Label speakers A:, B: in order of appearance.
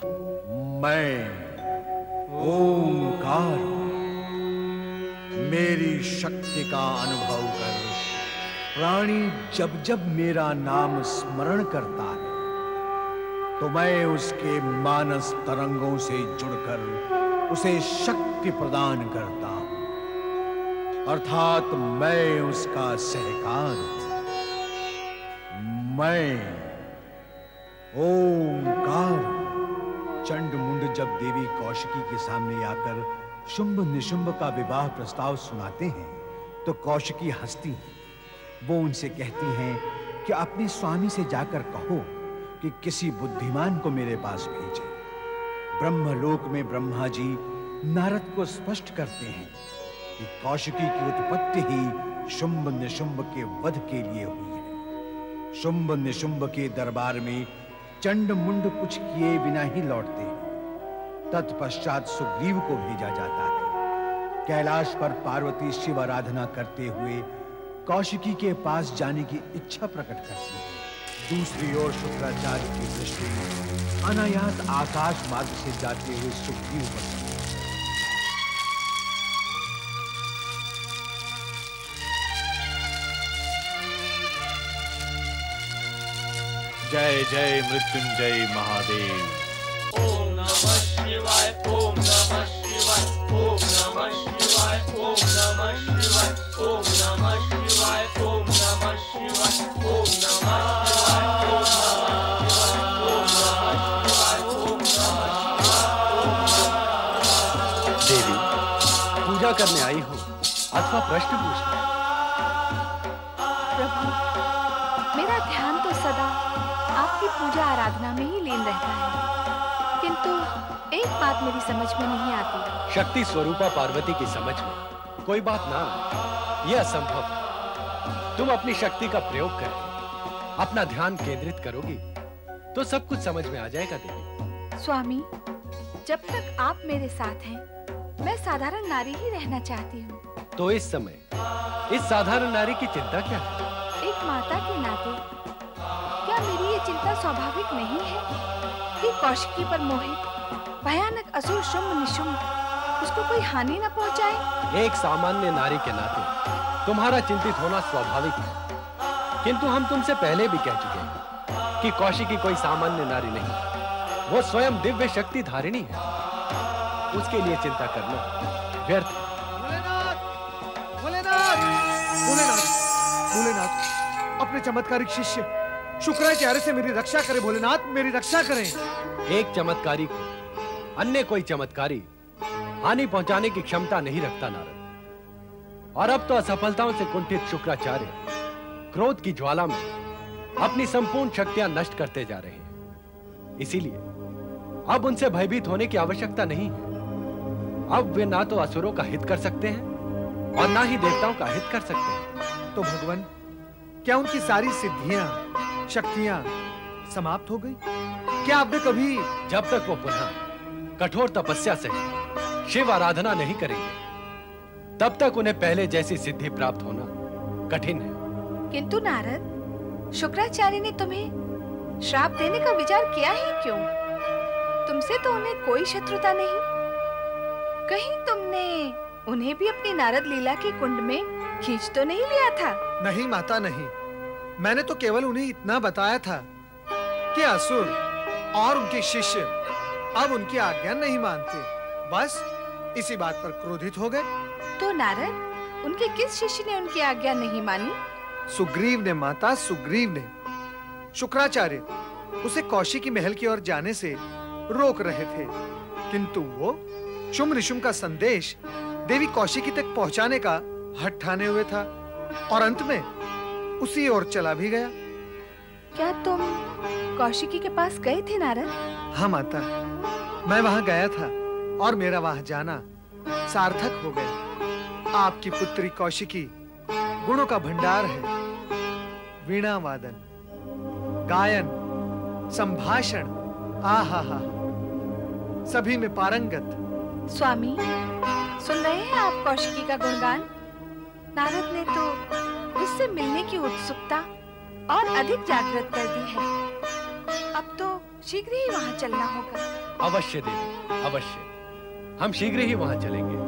A: मैं ओंकार मेरी शक्ति का अनुभव कर प्राणी जब जब मेरा नाम स्मरण करता है तो मैं उसके मानस तरंगों से जुड़कर उसे शक्ति प्रदान करता हूं, अर्थात मैं उसका सहकार हूं। मैं ओंकार। चंड-मुंड जब देवी कौशिकी के सामने आकर शुंभ निशुंभ का विवाह प्रस्ताव सुनाते हैं तो कौशिकी हंसती हैं। वो उनसे कहती हैं कि अपने स्वामी से जाकर कहो कि किसी बुद्धिमान को मेरे पास भेजे। ब्रह्मलोक में ब्रह्मा जी नारद को स्पष्ट करते हैं कि कौशिकी की उत्पत्ति ही शुंभ निशुंभ के वध के लिए हुई है। शुंभ निशुंभ के दरबार में चंड-मुंड कुछ किए बिना ही लौटते हैं। तत्पश्चात सुग्रीव को भेजा जाता है। कैलाश पर पार्वती शिव आराधना करते हुए कौशिकी के पास जाने की इच्छा प्रकट करती है। दूसरी ओर शुक्राचार्य की दृष्टि अनायास आकाश मार्ग से जाते हुए सुग्रीव पर
B: जय जय मृत्युंजय महादेव।
C: ओम नमः शिवाय, ओम नमः शिवाय, ओम नमः शिवाय, ओम नमः शिवाय, ओम नमः शिवाय, ओम नमः शिवाय, ओम नमः शिवाय, ओम नमः शिवाय, ओम नमः शिवाय।
D: देवी, पूजा करने आई हो अथवा प्रश्न पूछने?
E: प्रभु, मेरा ध्यान तो सदा आपकी पूजा आराधना में ही लीन रहता है, किंतु एक बात मेरी समझ में नहीं आती।
D: शक्ति स्वरूपा पार्वती की समझ में कोई बात ना आए, यह असंभव है। तुम अपनी शक्ति का प्रयोग करके अपना ध्यान केंद्रित करोगी तो सब कुछ समझ में आ जाएगा देवी।
E: स्वामी, जब तक आप मेरे साथ हैं, मैं साधारण नारी ही रहना चाहती हूँ।
D: तो इस समय इस साधारण नारी की चिंता क्या है?
E: एक माता के नाते क्या मेरी ये चिंता स्वाभाविक नहीं है कि कौशिकी पर मोहित भयानक असुर शुंभ निशुंभ उसको कोई हानि न पहुंचाए?
D: एक सामान्य नारी के नाते तुम्हारा चिंतित होना स्वाभाविक है, किंतु हम तुमसे पहले भी कह चुके हैं कि कौशिकी कोई सामान्य नारी नहीं, वो स्वयं दिव्य शक्ति धारिणी है। उसके लिए चिंता करना व्यर्थ है।
F: भोलेनाथ, भोलेनाथ, अपने चमत्कारिक शिष्य शुक्राचार्य से मेरी रक्षा करें। भोलेनाथ, मेरी रक्षा करें।
D: एक चमत्कारी को अन्य कोई चमत्कारी हानि पहुंचाने की क्षमता नहीं रखता नारद। और अब तो असफलताओं से कुंठित शुक्राचार्य क्रोध की ज्वाला में अपनी संपूर्ण शक्तियां नष्ट करते जा रहे हैं। इसीलिए अब उनसे भयभीत होने की आवश्यकता नहीं है। अब वे ना तो असुरों का हित कर सकते हैं और ना ही देवताओं का हित कर सकते हैं।
F: तो भगवान, क्या उनकी सारी सिद्धियां, शक्तियां समाप्त हो गई? क्या आपने कभी...
D: जब तक वो पुनः कठोर तपस्या से शिव आराधना नहीं करेंगे, तब तक उन्हें पहले जैसी सिद्धि प्राप्त होना कठिन है।
E: किंतु नारद, शुक्राचार्य ने तुम्हें श्राप देने का विचार किया ही क्यों? तुमसे तो उन्हें कोई शत्रुता नहीं। कहीं तुमने उन्हें भी अपनी नारद लीला के कुंड में खींच तो नहीं लिया था?
F: नहीं माता, नहीं। मैंने तो केवल उन्हें इतना बताया था कि असुर और उनके शिष्य अब उनकी आज्ञा नहीं मानते। बस इसी बात पर क्रोधित हो गए।
E: तो नारद, उनके किस शिष्य ने उनकी आज्ञा नहीं मानी?
F: सुग्रीव ने माता, सुग्रीव ने। शुक्राचार्य उसे कौशिकी महल की ओर जाने से रोक रहे थे, किंतु वो शुंभ निशुंभ का संदेश देवी कौशिकी तक पहुंचाने का हठ ठाने हुए था और अंत में उसी ओर चला भी गया।
E: क्या तुम कौशिकी के पास गए थे नारद?
F: हाँ माता, मैं वहां गया था और मेरा वहां जाना सार्थक हो गया। आपकी पुत्री कौशिकी गुणों का भंडार है। वीणा वादन, गायन, संभाषण, आहा, सभी में पारंगत।
E: स्वामी, सुन रहे हैं आप कौशिकी का गुणगान? नारद ने तो उससे मिलने की उत्सुकता और अधिक जागृत कर दी है। अब तो शीघ्र ही वहां चलना होगा।
D: अवश्य देवी, अवश्य। हम शीघ्र ही वहां चलेंगे।